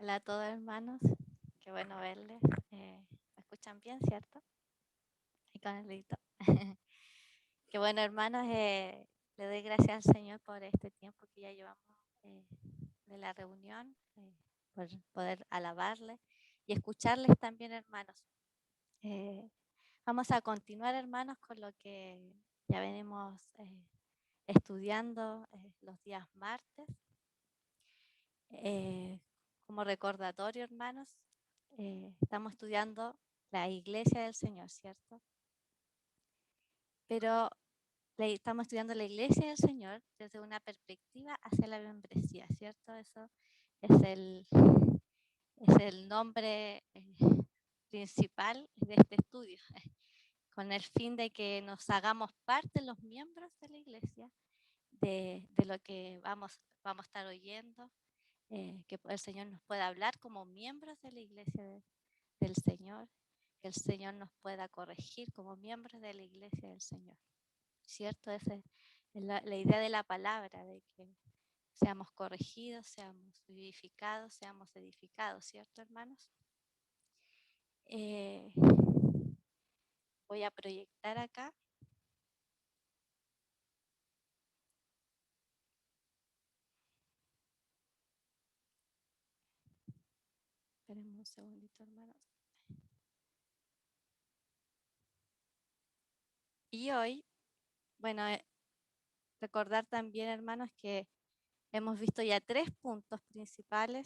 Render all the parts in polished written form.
Hola a todos hermanos, qué bueno verles. ¿Me escuchan bien, cierto? Y con el grito. Qué bueno hermanos, le doy gracias al Señor por este tiempo que ya llevamos de la reunión, por poder alabarle y escucharles también hermanos. Vamos a continuar hermanos con lo que ya venimos estudiando los días martes. Como recordatorio, hermanos, estamos estudiando la iglesia del Señor, ¿cierto? Pero estamos estudiando la iglesia del Señor desde una perspectiva hacia la membresía, ¿cierto? Eso es el nombre principal de este estudio, con el fin de que nos hagamos parte los miembros de la iglesia, de lo que vamos a estar oyendo. Que el Señor nos pueda hablar como miembros de la iglesia del Señor, que el Señor nos pueda corregir como miembros de la iglesia del Señor, ¿cierto? Esa es la idea de la palabra, de que seamos corregidos, seamos vivificados, seamos edificados, ¿cierto, hermanos? Voy a proyectar acá. Esperen un segundito, hermanos. Y hoy, bueno, recordar también, hermanos, que hemos visto ya 3 puntos principales.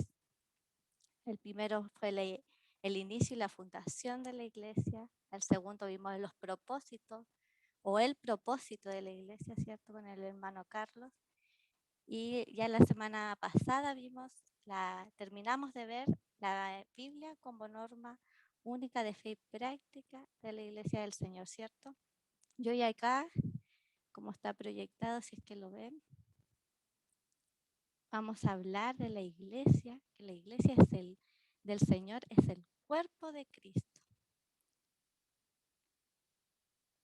El primero fue el inicio y la fundación de la iglesia. El segundo vimos los propósitos o el propósito de la iglesia, ¿cierto? Con el hermano Carlos. Y ya la semana pasada terminamos de ver la Biblia como norma única de fe y práctica de la iglesia del Señor, ¿cierto? Yo y acá, como está proyectado, si es que lo ven, vamos a hablar de la iglesia, que la iglesia del Señor es el cuerpo de Cristo.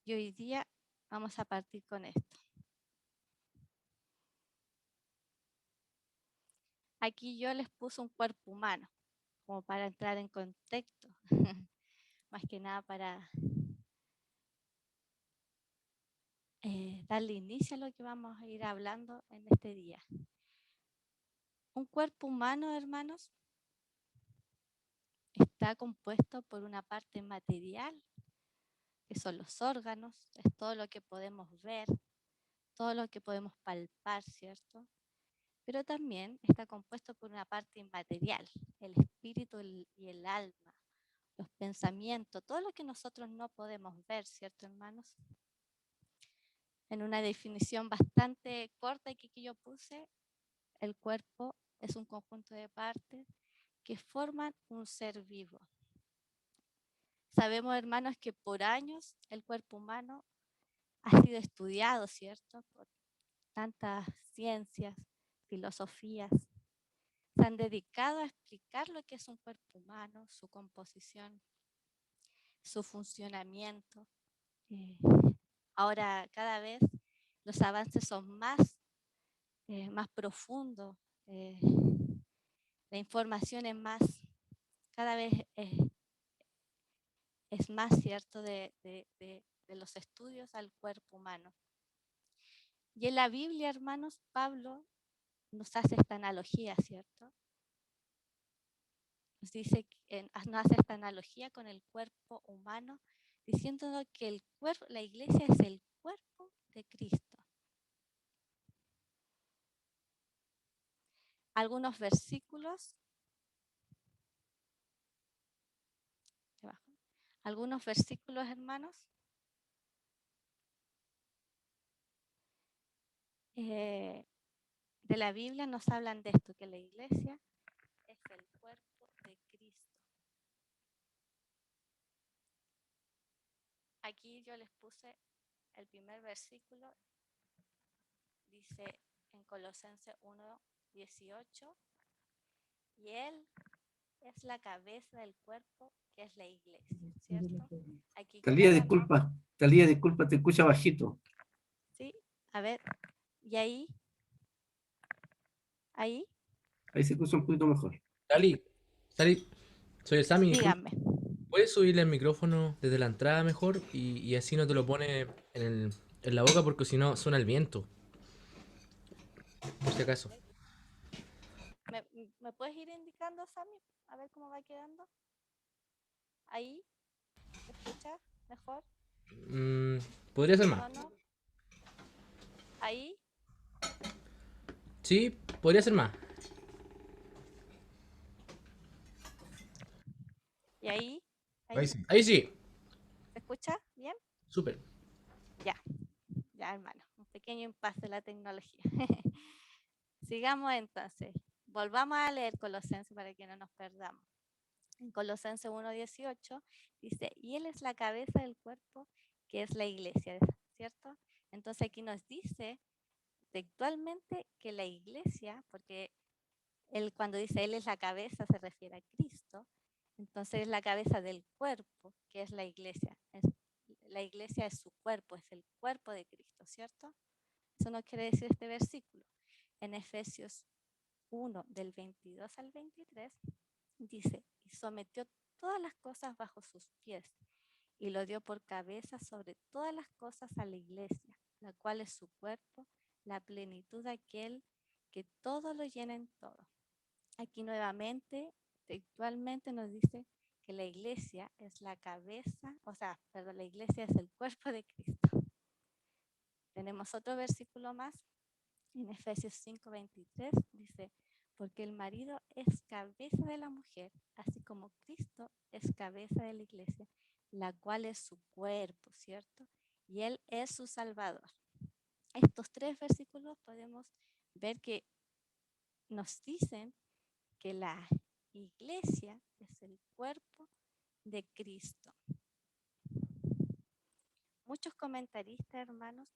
Y hoy día vamos a partir con esto. Aquí yo les puse un cuerpo humano, como para entrar en contexto, más que nada para darle inicio a lo que vamos a ir hablando en este día. Un cuerpo humano, hermanos, está compuesto por una parte material, que son los órganos, es todo lo que podemos ver, todo lo que podemos palpar, ¿cierto? Pero también está compuesto por una parte inmaterial, el espíritu y el alma, los pensamientos, todo lo que nosotros no podemos ver, ¿cierto, hermanos? En una definición bastante corta que yo puse, el cuerpo es un conjunto de partes que forman un ser vivo. Sabemos, hermanos, que por años el cuerpo humano ha sido estudiado, ¿cierto? Por tantas ciencias, filosofías. Se han dedicado a explicar lo que es un cuerpo humano, su composición, su funcionamiento. Ahora cada vez los avances son más profundos, la información es cada vez es más cierto de los estudios al cuerpo humano. Y en la Biblia, hermanos, Pablo nos hace esta analogía, ¿cierto? Nos hace esta analogía con el cuerpo humano, diciéndonos que la iglesia es el cuerpo de Cristo. Algunos versículos, hermanos, de la Biblia nos hablan de esto, que la iglesia es el cuerpo de Cristo. Aquí yo les puse el primer versículo, dice en Colosenses 1:18, y Él es la cabeza del cuerpo, que es la iglesia, ¿cierto? Aquí Talía, disculpa, te escucha bajito. Sí, a ver, ¿y ahí? ¿Ahí? Ahí se escucha un poquito mejor. Dali. Sari, soy el Sammy, disculpa. Díganme. ¿Puedes subirle el micrófono desde la entrada mejor? Y así no te lo pone en la boca porque si no suena el viento, por si acaso. ¿Me puedes ir indicando, Sammy? A ver cómo va quedando. Ahí, ¿se escucha mejor? Mm, podría ser más. ¿No, no? Ahí, Sí, podría ser más. y ahí, Ahí ahí. sí. Ahí sí. ¿Se escucha bien? Súper. Ya, ya, hermano. Un pequeño impasse de la tecnología. Sigamos entonces. Volvamos a leer Colosenses para que no nos perdamos. En Colosenses 1:18 dice, y Él es la cabeza del cuerpo, que es la iglesia, ¿cierto? Entonces aquí nos dice textualmente que la iglesia, porque Él cuando dice Él es la cabeza se refiere a Cristo, entonces es la cabeza del cuerpo, que es la iglesia. La iglesia es su cuerpo, es el cuerpo de Cristo, ¿cierto? Eso nos quiere decir este versículo. En Efesios 1, del 22 al 23, dice, y sometió todas las cosas bajo sus pies, y lo dio por cabeza sobre todas las cosas a la iglesia, la cual es su cuerpo, la plenitud de aquel que todo lo llena en todo. Aquí nuevamente, textualmente nos dice que la iglesia es la cabeza, o sea, perdón, la iglesia es el cuerpo de Cristo. Tenemos otro versículo más, en Efesios 5:23, dice, porque el marido es cabeza de la mujer, así como Cristo es cabeza de la iglesia, la cual es su cuerpo, ¿cierto? Y Él es su Salvador. Estos tres versículos podemos ver que nos dicen que la iglesia es el cuerpo de Cristo. Muchos comentaristas, hermanos,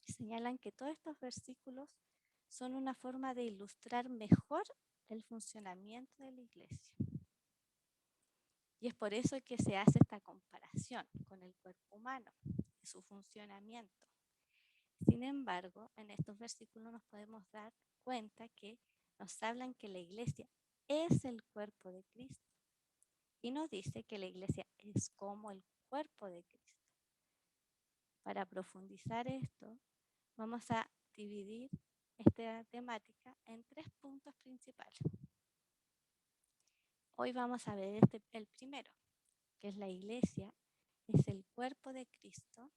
señalan que todos estos versículos son una forma de ilustrar mejor el funcionamiento de la iglesia. Y es por eso que se hace esta comparación con el cuerpo humano y su funcionamiento. Sin embargo, en estos versículos nos podemos dar cuenta que nos hablan que la iglesia es el cuerpo de Cristo y nos dice que la iglesia es como el cuerpo de Cristo. Para profundizar esto, vamos a dividir esta temática en 3 puntos principales. Hoy vamos a ver el primero, que es la iglesia, es el cuerpo de Cristo.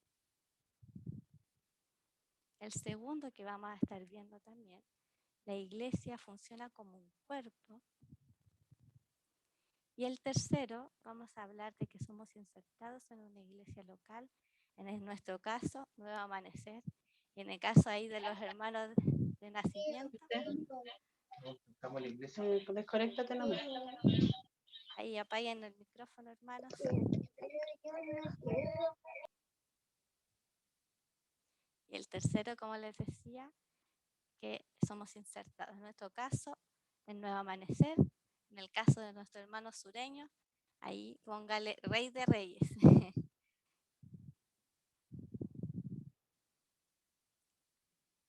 El segundo que vamos a estar viendo también, la iglesia funciona como un cuerpo. Y el tercero, vamos a hablar de que somos insertados en una iglesia local, en nuestro caso, Nuevo Amanecer, y en el caso ahí de los hermanos de nacimiento. Desconéctate nomás. Ahí apaguen el micrófono, hermanos. Y el tercero, como les decía, que somos insertados. En nuestro caso, en Nuevo Amanecer. En el caso de nuestro hermano sureño, ahí póngale Rey de Reyes.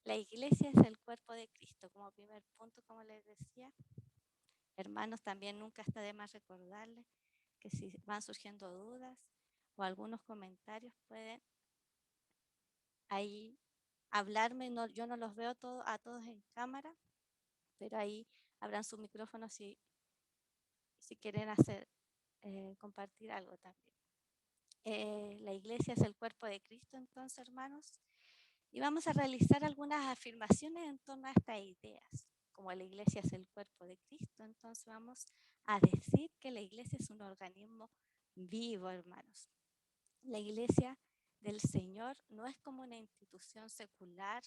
La iglesia es el cuerpo de Cristo, como primer punto, como les decía. Hermanos, también nunca está de más recordarles que si van surgiendo dudas o algunos comentarios, pueden ahí hablarme. No, yo no los veo a todos en cámara, pero ahí abran su micrófono si quieren compartir algo también. La iglesia es el cuerpo de Cristo, entonces, hermanos, y vamos a realizar algunas afirmaciones en torno a estas ideas. Como la iglesia es el cuerpo de Cristo, entonces vamos a decir que la iglesia es un organismo vivo, hermanos. La iglesia del Señor no es como una institución secular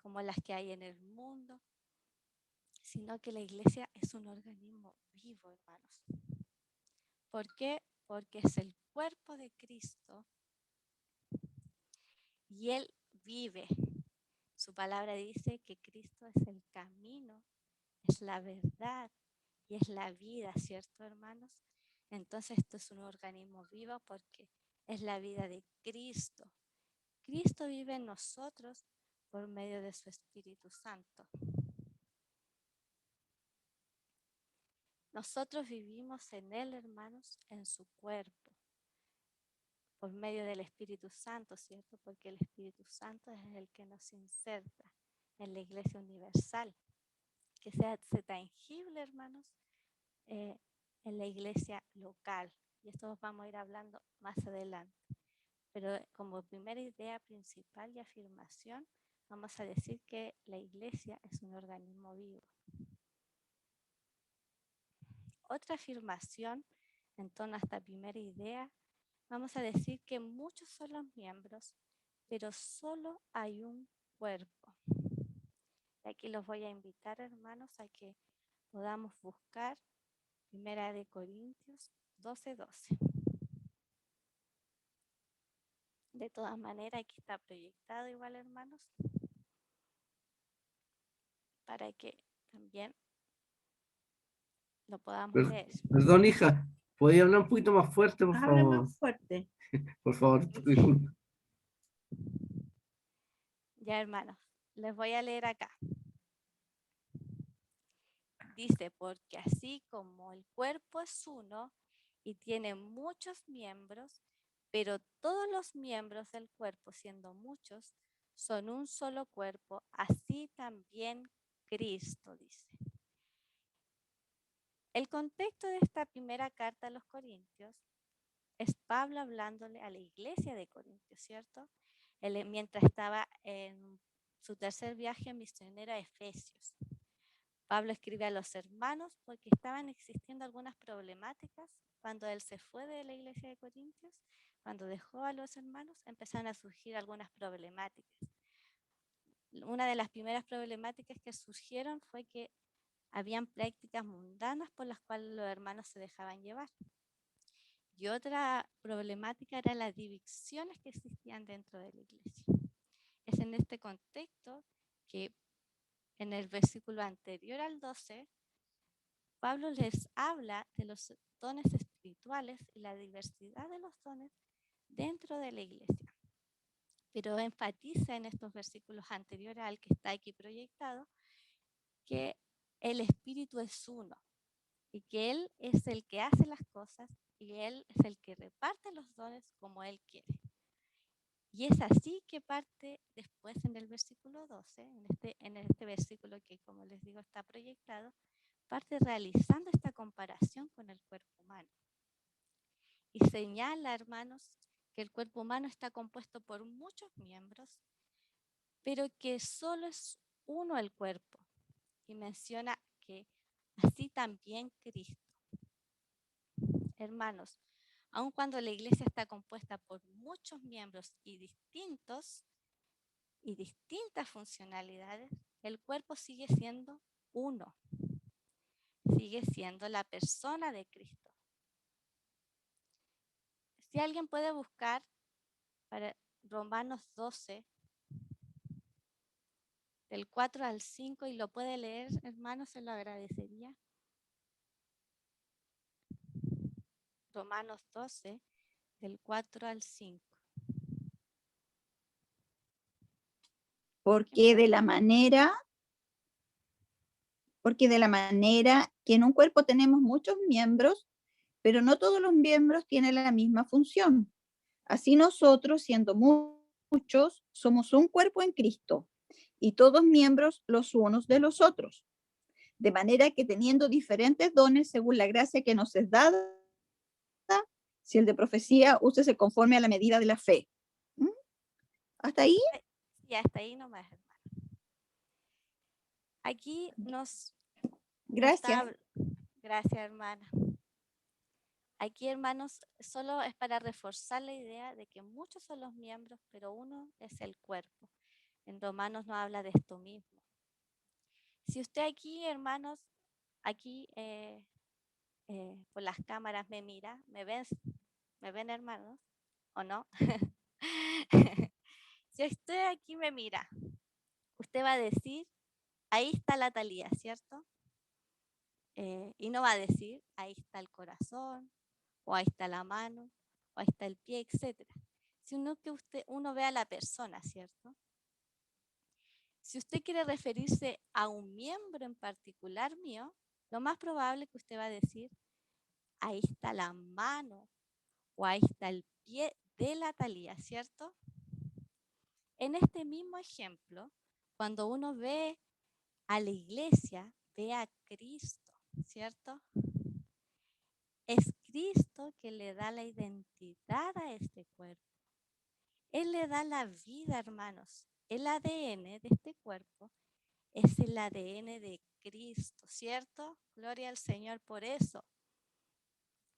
como las que hay en el mundo, sino que la iglesia es un organismo vivo, hermanos. ¿Por qué? Porque es el cuerpo de Cristo y Él vive. Su palabra dice que Cristo es el camino, es la verdad y es la vida, ¿cierto, hermanos? Entonces esto es un organismo vivo porque es la vida de Cristo. Cristo vive en nosotros por medio de su Espíritu Santo. Nosotros vivimos en Él, hermanos, en su cuerpo, por medio del Espíritu Santo, ¿cierto? Porque el Espíritu Santo es el que nos inserta en la iglesia universal, que se hace tangible, hermanos, en la iglesia local. Y esto vamos a ir hablando más adelante. Pero como primera idea principal y afirmación, vamos a decir que la iglesia es un organismo vivo. Otra afirmación en torno a esta primera idea, vamos a decir que muchos son los miembros, pero solo hay un cuerpo. Y aquí los voy a invitar, hermanos, a que podamos buscar 1 Corintios 12:12. De todas maneras, aquí está proyectado igual, hermanos, para que también lo podamos leer. Perdón, hija, ¿podría hablar un poquito más fuerte, por Habla favor? más fuerte. Por favor, disculpe. Ya, hermanos, les voy a leer acá. Dice, porque así como el cuerpo es uno y tiene muchos miembros, pero todos los miembros del cuerpo, siendo muchos, son un solo cuerpo, así también Cristo, dice. El contexto de esta primera carta a los Corintios es Pablo hablándole a la iglesia de Corintios, ¿cierto? Mientras estaba en su tercer viaje misionero a Efesios. Pablo escribe a los hermanos porque estaban existiendo algunas problemáticas cuando él se fue de la iglesia de Corintios. Cuando dejó a los hermanos, empezaron a surgir algunas problemáticas. Una de las primeras problemáticas que surgieron fue que habían prácticas mundanas por las cuales los hermanos se dejaban llevar. Y otra problemática era las divisiones que existían dentro de la iglesia. Es en este contexto que en el versículo anterior al 12, Pablo les habla de los dones espirituales y la diversidad de los dones dentro de la iglesia. Pero enfatiza en estos versículos anteriores al que está aquí proyectado que el Espíritu es uno y que Él es el que hace las cosas y Él es el que reparte los dones como Él quiere. Y es así que parte después en el versículo 12, en este versículo que, como les digo, está proyectado, parte realizando esta comparación con el cuerpo humano. Y señala, hermanos, que el cuerpo humano está compuesto por muchos miembros, pero que solo es uno el cuerpo. Y menciona que así también Cristo. Hermanos, aun cuando la iglesia está compuesta por muchos miembros y distintas funcionalidades, el cuerpo sigue siendo uno, sigue siendo la persona de Cristo. Si alguien puede buscar para Romanos 12, del 4 al 5, y lo puede leer, hermanos, se lo agradecería. Romanos 12, del 4 al 5. Porque de la manera que en un cuerpo tenemos muchos miembros, pero no todos los miembros tienen la misma función. Así nosotros, siendo muchos, somos un cuerpo en Cristo, y todos miembros los unos de los otros. De manera que teniendo diferentes dones según la gracia que nos es dada, si el de profecía, úsese conforme a la medida de la fe. ¿Mm? ¿Hasta ahí? Y hasta ahí nomás, hermano. Aquí nos Gracias. Gracias, hermana. Aquí, hermanos, solo es para reforzar la idea de que muchos son los miembros, pero uno es el cuerpo. En Romanos nos habla de esto mismo. Si usted aquí, hermanos, aquí por las cámaras me mira, ¿me ven, hermanos? ¿O no? Si usted aquí me mira, usted va a decir, ahí está la Talía, ¿cierto? Y no va a decir, ahí está el corazón, o ahí está la mano, o ahí está el pie, etc. Sino que uno ve a la persona, ¿cierto? Si usted quiere referirse a un miembro en particular mío, lo más probable que usted va a decir, ahí está la mano o ahí está el pie de la Talía, ¿cierto? En este mismo ejemplo, cuando uno ve a la iglesia, ve a Cristo, ¿cierto? Es Cristo que le da la identidad a este cuerpo. Él le da la vida, hermanos. El ADN de este cuerpo es el ADN de Cristo, ¿cierto? Gloria al Señor por eso.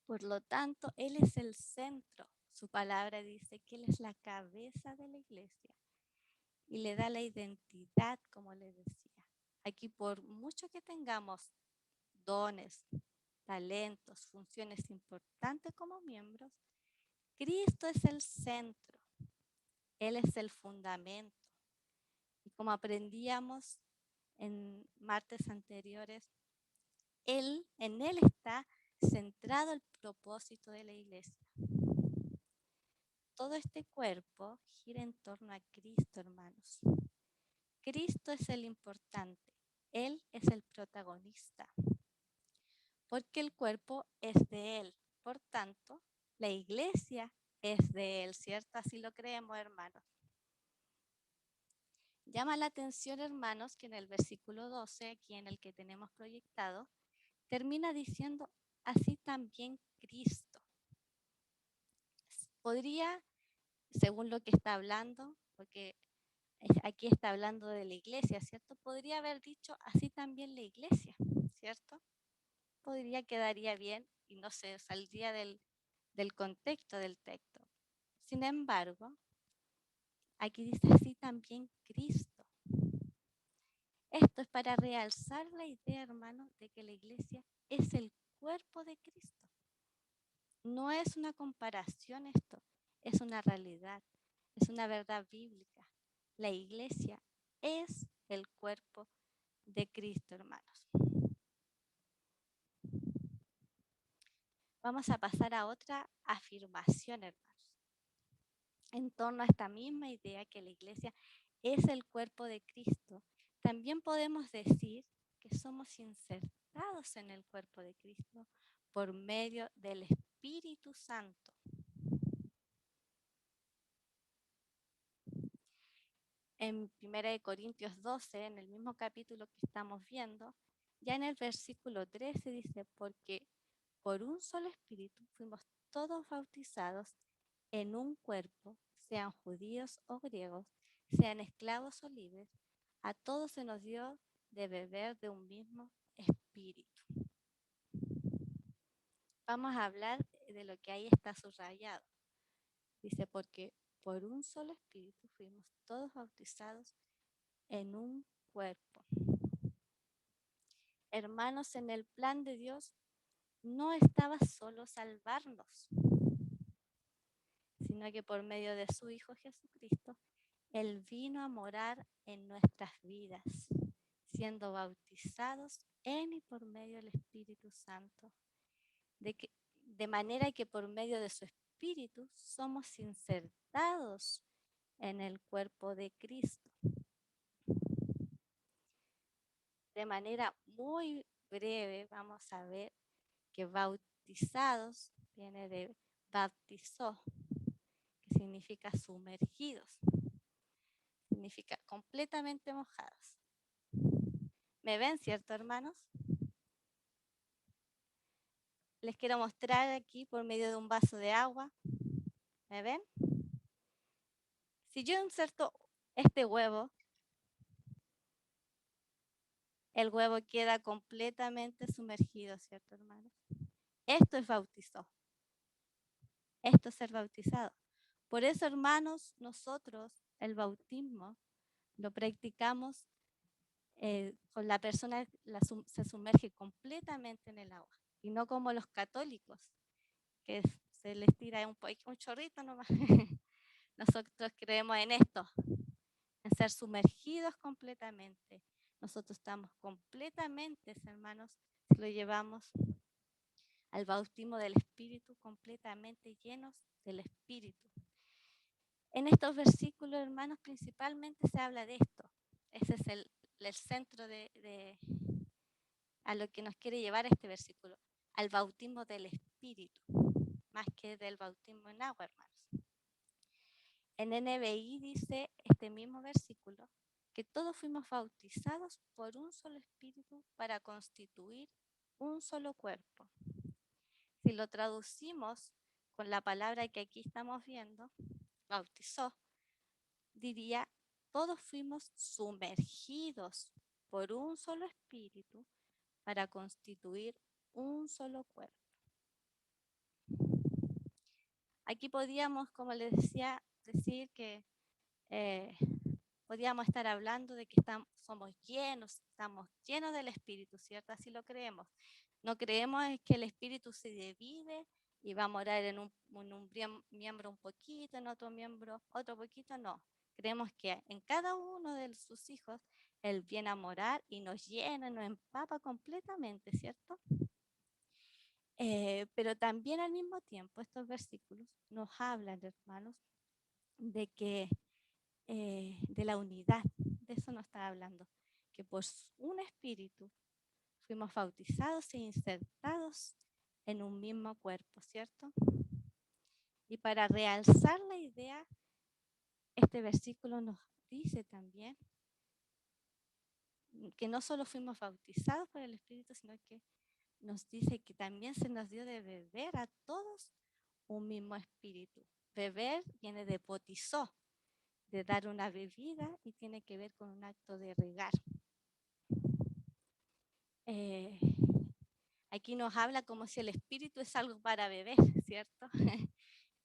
Por lo tanto, Él es el centro. Su palabra dice que Él es la cabeza de la iglesia y le da la identidad, como le decía. Aquí, por mucho que tengamos dones, talentos, funciones importantes como miembros, Cristo es el centro. Él es el fundamento. Y como aprendíamos en martes anteriores, en Él está centrado el propósito de la iglesia. Todo este cuerpo gira en torno a Cristo, hermanos. Cristo es el importante. Él es el protagonista. Porque el cuerpo es de Él. Por tanto, la iglesia es de Él, ¿cierto? Así lo creemos, hermanos. Llama la atención, hermanos, que en el versículo 12, aquí en el que tenemos proyectado, termina diciendo, así también Cristo. Podría, según lo que está hablando, porque aquí está hablando de la iglesia, ¿cierto? Podría haber dicho, así también la iglesia, ¿cierto? Quedaría bien y no se saldría del contexto del texto. Sin embargo, aquí dice así también Cristo. Esto es para realzar la idea, hermanos, de que la iglesia es el cuerpo de Cristo. No es una comparación esto, es una realidad, es una verdad bíblica. La iglesia es el cuerpo de Cristo, hermanos. Vamos a pasar a otra afirmación, hermanos, en torno a esta misma idea que la iglesia es el cuerpo de Cristo. También podemos decir que somos insertados en el cuerpo de Cristo por medio del Espíritu Santo. En 1 Corintios 12, en el mismo capítulo que estamos viendo, ya en el versículo 13 dice, porque por un solo espíritu fuimos todos bautizados en un cuerpo, sean judíos o griegos, sean esclavos o libres, a todos se nos dio de beber de un mismo espíritu. Vamos a hablar de lo que ahí está subrayado. Dice, porque por un solo espíritu fuimos todos bautizados en un cuerpo. Hermanos, en el plan de Dios no estaba solo salvarnos, sino que por medio de su Hijo Jesucristo, Él vino a morar en nuestras vidas, siendo bautizados en y por medio del Espíritu Santo, de manera que por medio de su Espíritu somos insertados en el cuerpo de Cristo. De manera muy breve vamos a ver que bautizados viene de bautizó, que significa sumergidos, significa completamente mojados. ¿Me ven, cierto, hermanos? Les quiero mostrar aquí por medio de un vaso de agua. ¿Me ven? Si yo inserto este huevo, el huevo queda completamente sumergido, ¿cierto, hermanos? Esto es bautizó. Esto es ser bautizado. Por eso, hermanos, nosotros el bautismo lo practicamos con la persona se sumerge completamente en el agua y no como los católicos que se les tira un chorrito nomás. Nosotros creemos en esto, en ser sumergidos completamente. Nosotros estamos completamente, hermanos, si lo llevamos al bautismo del Espíritu, completamente llenos del Espíritu. En estos versículos, hermanos, principalmente se habla de esto. Ese es el centro de a lo que nos quiere llevar este versículo, al bautismo del Espíritu, más que del bautismo en agua, hermanos. En NBI dice este mismo versículo, que todos fuimos bautizados por un solo Espíritu para constituir un solo cuerpo. Si lo traducimos con la palabra que aquí estamos viendo, bautizó, diría, todos fuimos sumergidos por un solo Espíritu para constituir un solo cuerpo. Aquí podíamos, como les decía, decir que podíamos estar hablando de que estamos llenos del Espíritu, ¿cierto? Así lo creemos. No creemos que el Espíritu se divide y va a morar en un miembro un poquito, en otro miembro otro poquito, no. Creemos que en cada uno de sus hijos Él viene a morar y nos llena, nos empapa completamente, ¿cierto? Pero también al mismo tiempo estos versículos nos hablan, hermanos, de que de la unidad, de eso nos está hablando, que por un espíritu fuimos bautizados e insertados en un mismo cuerpo, ¿cierto? Y para realzar la idea, este versículo nos dice también que no solo fuimos bautizados por el Espíritu, sino que nos dice que también se nos dio de beber a todos un mismo espíritu. Beber viene de potizó, de dar una bebida, y tiene que ver con un acto de regar. Aquí nos habla como si el espíritu es algo para beber, ¿cierto?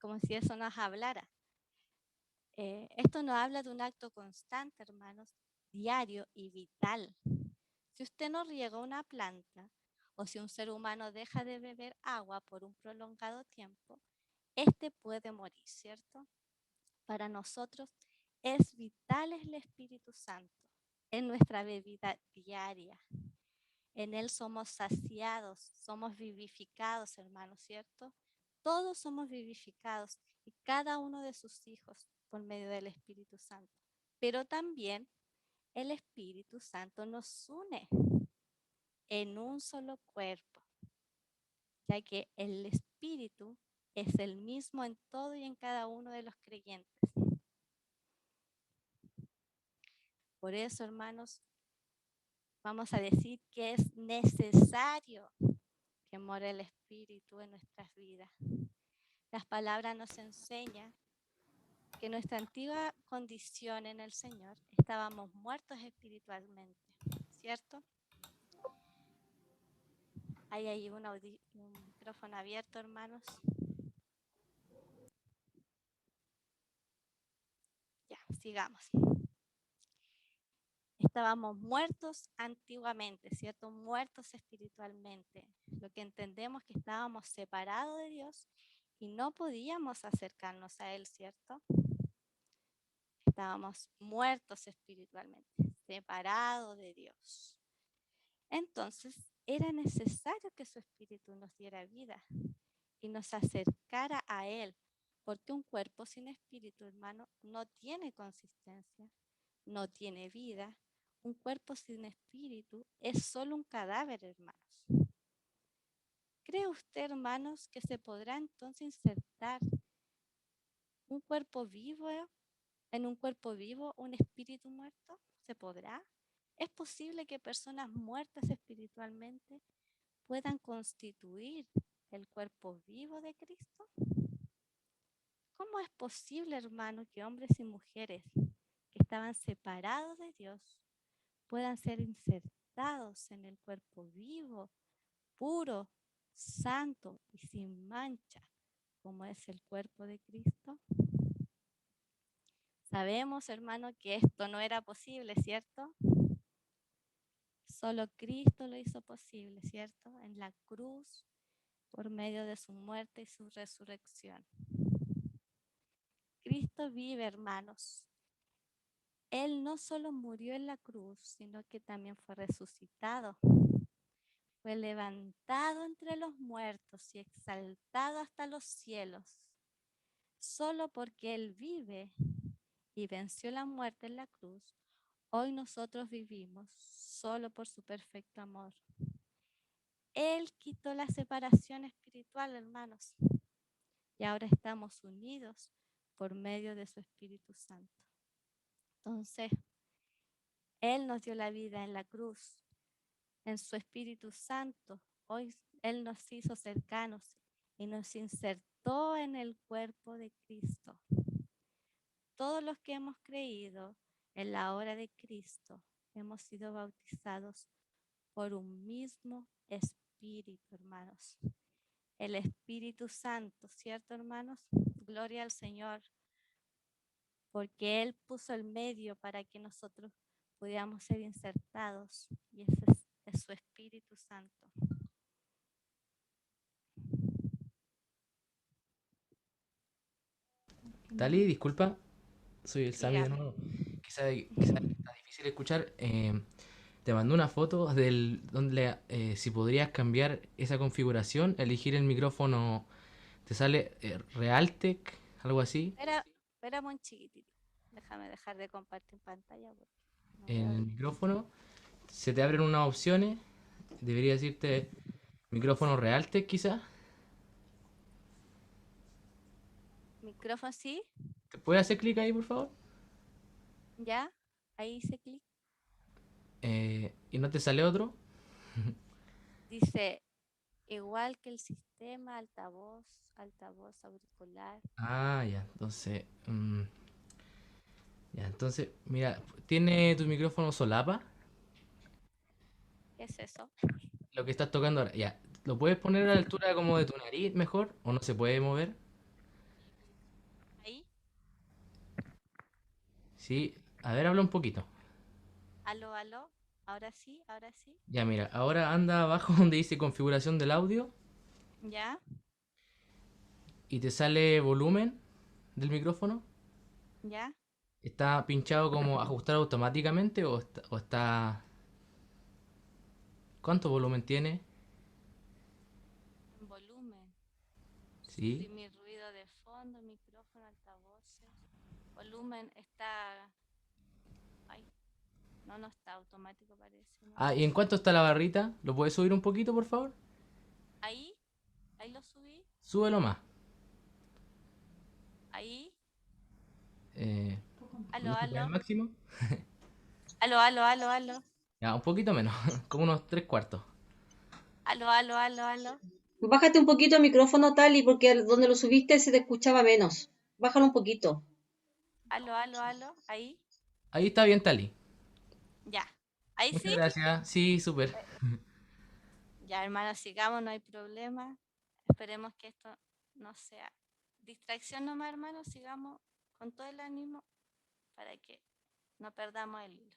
Como si eso nos hablara. Esto nos habla de un acto constante, hermanos, diario y vital. Si usted no riega una planta, o si un ser humano deja de beber agua por un prolongado tiempo, este puede morir, ¿cierto? Para nosotros es vital el Espíritu Santo en nuestra bebida diaria. En Él somos saciados, somos vivificados, hermanos, ¿cierto? Todos somos vivificados y cada uno de sus hijos por medio del Espíritu Santo. Pero también el Espíritu Santo nos une en un solo cuerpo, ya que el Espíritu es el mismo en todo y en cada uno de los creyentes. Por eso, hermanos, vamos a decir que es necesario que more el Espíritu en nuestras vidas. Las palabras nos enseñan que en nuestra antigua condición en el Señor estábamos muertos espiritualmente, ¿cierto? Hay ahí un micrófono abierto, hermanos. Ya, sigamos. Estábamos muertos antiguamente, ¿cierto? Muertos espiritualmente. Lo que entendemos que estábamos separados de Dios y no podíamos acercarnos a Él, ¿cierto? Estábamos muertos espiritualmente, separados de Dios. Entonces, era necesario que su Espíritu nos diera vida y nos acercara a Él, porque un cuerpo sin Espíritu, hermano, no tiene consistencia, no tiene vida. Un cuerpo sin Espíritu es solo un cadáver, hermanos. ¿Cree usted, hermanos, que se podrá entonces insertar un cuerpo vivo en un cuerpo vivo, un espíritu muerto? ¿Se podrá? ¿Es posible que personas muertas espiritualmente puedan constituir el cuerpo vivo de Cristo? ¿Cómo es posible, hermano, que hombres y mujeres que estaban separados de Dios puedan ser insertados en el cuerpo vivo, puro, santo y sin mancha, como es el cuerpo de Cristo? Sabemos, hermano, que esto no era posible, ¿cierto? Solo Cristo lo hizo posible, ¿cierto? En la cruz, por medio de su muerte y su resurrección. Cristo vive, hermanos. Él no solo murió en la cruz, sino que también fue resucitado. Fue levantado entre los muertos y exaltado hasta los cielos. Solo porque Él vive y venció la muerte en la cruz, hoy nosotros vivimos solo por su perfecto amor. Él quitó la separación espiritual, hermanos. Y ahora estamos unidos por medio de su Espíritu Santo. Entonces, Él nos dio la vida en la cruz, en su Espíritu Santo. Hoy Él nos hizo cercanos y nos insertó en el cuerpo de Cristo. Todos los que hemos creído en la obra de Cristo hemos sido bautizados por un mismo Espíritu, hermanos. El Espíritu Santo, ¿cierto, hermanos? Gloria al Señor, porque Él puso el medio para que nosotros pudiéramos ser insertados, y ese es su Espíritu Santo. Tali, disculpa, soy el Sami de Dígame. nuevo. Quizá está difícil escuchar. Te mandé una foto del donde si podrías cambiar esa configuración, elegir el micrófono, te sale Realtek, algo así. Espera un chiquitito. Déjame dejar de compartir pantalla porque no En veo el bien. micrófono se te abren unas opciones. Debería decirte micrófono Realtek, quizá. Micrófono, sí, ¿Te puedes hacer clic ahí, por favor? ya. Ahí hice clic. ¿Y no te sale otro? Dice, igual que el sistema, altavoz auricular. Ah, ya, entonces. Ya, entonces, mira, ¿tiene tu micrófono solapa? ¿Qué es eso? Lo que estás tocando ahora. Ya, ¿lo puedes poner a la altura como de tu nariz mejor? ¿O no se puede mover? Ahí. Sí, a ver, habla un poquito. Aló, aló. Ahora sí, ahora sí. Ya, mira, ahora anda abajo donde dice configuración del audio Ya, y te sale volumen del micrófono. ya. ¿Está pinchado como ajustar automáticamente o está... ¿Cuánto volumen tiene? En volumen. Sí. Suprimir ruido de fondo, micrófono, altavoces. Volumen está. Ay, no está automático, parece. ¿No? Ah, ¿y en cuánto está la barrita? ¿Lo puedes subir un poquito, por favor? Ahí, ahí lo subí. Súbelo más. Ahí. Eh, Aló, ¿No se puede al aló. máximo? Aló, aló, aló, aló. Ya, un poquito menos, como unos 3/4. Aló, aló, aló, aló. Bájate un poquito el micrófono, Tali, porque donde lo subiste se te escuchaba menos. Bájalo un poquito. Aló, aló, aló. Ahí. Ahí está bien, Tali. Ya. Ahí Muchas sí. gracias. Sí, súper. Ya, hermanos, sigamos, no hay problema. Esperemos que esto no sea distracción nomás, hermanos. Sigamos con todo el ánimo para que no perdamos el hilo.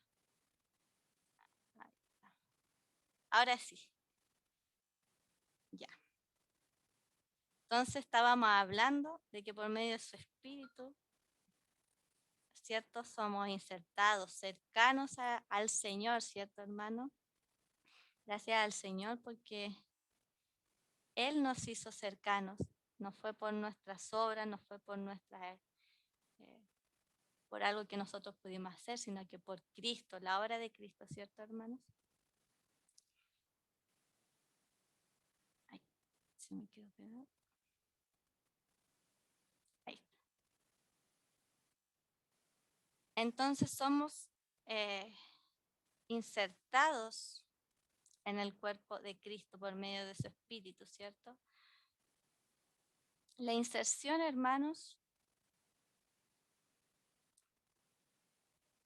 Ahí está. Ahora sí. Ya. Entonces estábamos hablando de que por medio de su espíritu, ¿cierto? Somos insertados, cercanos al Señor, ¿cierto, hermano? Gracias al Señor porque Él nos hizo cercanos. No fue por nuestras obras, no fue por por algo que nosotros pudimos hacer, sino que por Cristo, la obra de Cristo, ¿cierto, hermanos? Ay, se me quedó pegado. Ahí está. Entonces somos insertados en el cuerpo de Cristo por medio de su Espíritu, ¿cierto? La inserción, hermanos,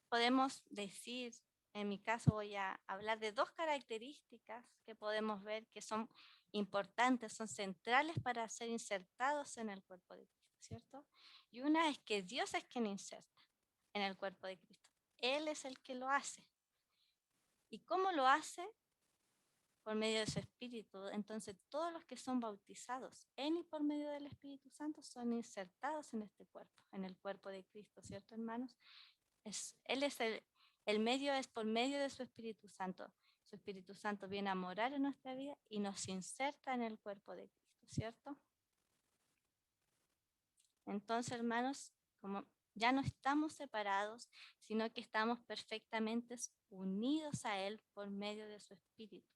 podemos decir, en mi caso voy a hablar de dos características que podemos ver que son importantes, son centrales para ser insertados en el cuerpo de Cristo, ¿cierto? Y una es que Dios es quien inserta en el cuerpo de Cristo. Él es el que lo hace. ¿Y cómo lo hace? Por medio de su Espíritu. Entonces, todos los que son bautizados en y por medio del Espíritu Santo son insertados en este cuerpo, en el cuerpo de Cristo, ¿cierto, hermanos? Él es el medio, es por medio de su Espíritu Santo. Su Espíritu Santo viene a morar en nuestra vida y nos inserta en el cuerpo de Cristo, ¿cierto? Entonces, hermanos, como ya no estamos separados, sino que estamos perfectamente unidos a Él por medio de su Espíritu.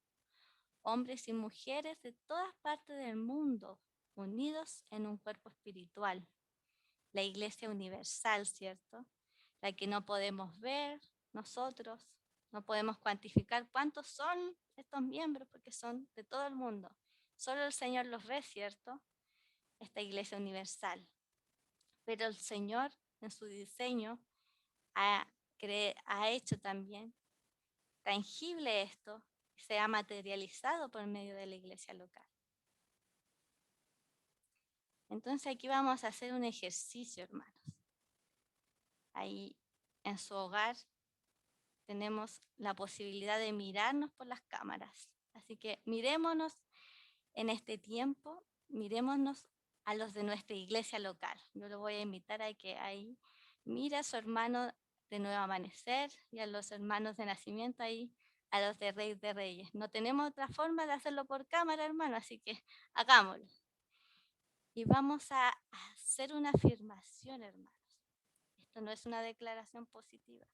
hombres y mujeres de todas partes del mundo, unidos en un cuerpo espiritual. La iglesia universal, ¿cierto? La que no podemos ver nosotros, no podemos cuantificar cuántos son estos miembros porque son de todo el mundo. Solo el Señor los ve, ¿cierto? Esta iglesia universal. Pero el Señor en su diseño ha hecho también tangible esto y se ha materializado por medio de la iglesia local. Entonces aquí vamos a hacer un ejercicio, hermanos. Ahí en su hogar tenemos la posibilidad de mirarnos por las cámaras. Así que mirémonos en este tiempo, mirémonos a los de nuestra iglesia local. Yo lo voy a invitar a que ahí mire a su hermano de Nuevo Amanecer y a los hermanos de Nacimiento ahí, a los de Rey de Reyes. No tenemos otra forma de hacerlo por cámara, hermano, así que hagámoslo. Y vamos a hacer una afirmación, hermanos. Esto no es una declaración positiva.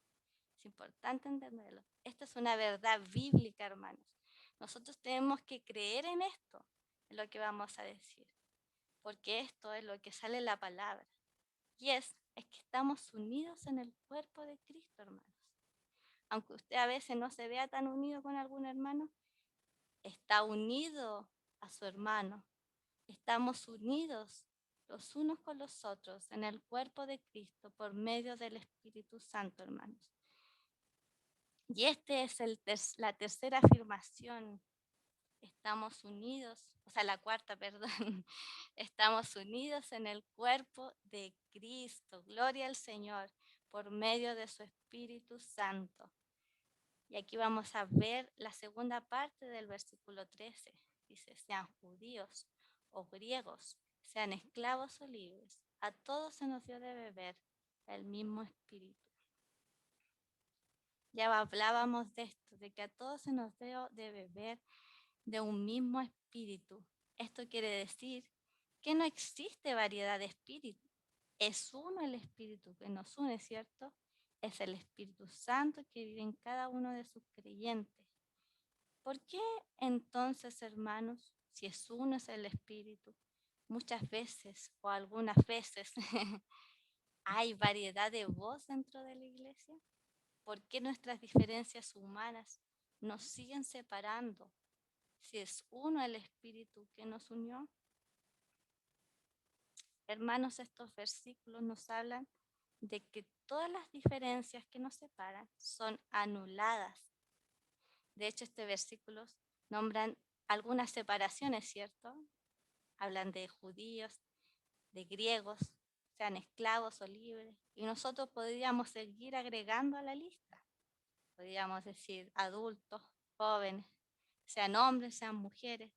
Es importante entenderlo. Esta es una verdad bíblica, hermanos. Nosotros tenemos que creer en esto, en lo que vamos a decir, porque esto es lo que sale en la palabra. Y es que estamos unidos en el cuerpo de Cristo, hermanos. Aunque usted a veces no se vea tan unido con algún hermano, está unido a su hermano. Estamos unidos los unos con los otros en el cuerpo de Cristo por medio del Espíritu Santo, hermanos. Y esta es la tercera afirmación. Estamos unidos, o sea, la cuarta, perdón. Estamos unidos en el cuerpo de Cristo. Gloria al Señor por medio de su Espíritu Santo. Y aquí vamos a ver la segunda parte del versículo 13. Dice, sean judíos o griegos, sean esclavos o libres, a todos se nos dio de beber el mismo Espíritu. Ya hablábamos de esto, de que a todos se nos dio de beber de un mismo espíritu. Esto quiere decir que no existe variedad de espíritu. Es uno el espíritu que nos une, ¿cierto? Es el Espíritu Santo que vive en cada uno de sus creyentes. ¿Por qué entonces, hermanos, si es uno es el espíritu, muchas veces o algunas veces hay variedad de voz dentro de la iglesia? ¿Por qué nuestras diferencias humanas nos siguen separando si es uno el espíritu que nos unió? Hermanos, estos versículos nos hablan de que todas las diferencias que nos separan son anuladas. De hecho, estos versículos nombran algunas separaciones, ¿cierto? Hablan de judíos, de griegos, sean esclavos o libres. Y nosotros podríamos seguir agregando a la lista. Podríamos decir adultos, jóvenes, sean hombres, sean mujeres,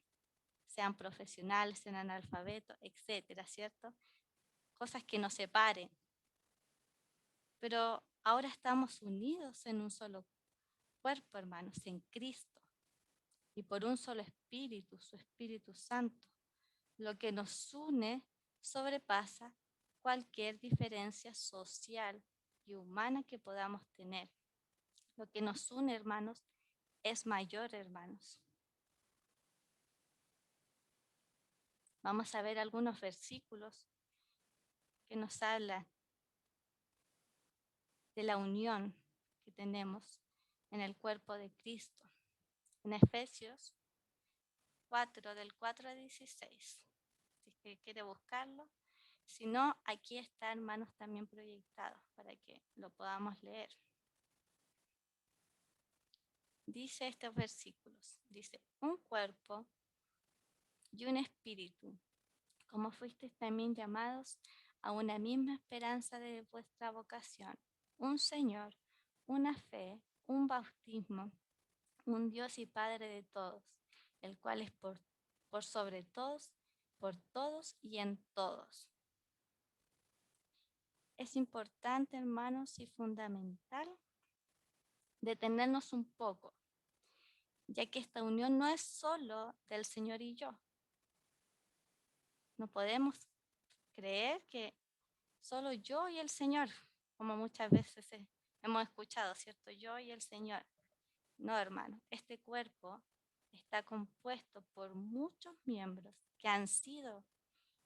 sean profesionales, sean analfabetos, etcétera, ¿cierto? Cosas que nos separen. Pero ahora estamos unidos en un solo cuerpo, hermanos, en Cristo. Y por un solo Espíritu, su Espíritu Santo. Lo que nos une sobrepasa cualquier diferencia social y humana que podamos tener. Lo que nos une, hermanos, es mayor, hermanos. Vamos a ver algunos versículos que nos hablan de la unión que tenemos en el cuerpo de Cristo. En Efesios 4, del 4 al 16. Si es que quiere buscarlo. Si no, aquí está, hermanos, también proyectado para que lo podamos leer. Dice estos versículos, dice, un cuerpo y un espíritu, como fuisteis también llamados a una misma esperanza de vuestra vocación, un Señor, una fe, un bautismo, un Dios y Padre de todos, el cual es por sobre todos, por todos y en todos. Es importante, hermanos, y fundamental detenernos un poco, ya que esta unión no es solo del Señor y yo. No podemos creer que solo yo y el Señor, como muchas veces hemos escuchado, ¿cierto? Yo y el Señor. No, hermano, este cuerpo está compuesto por muchos miembros que han sido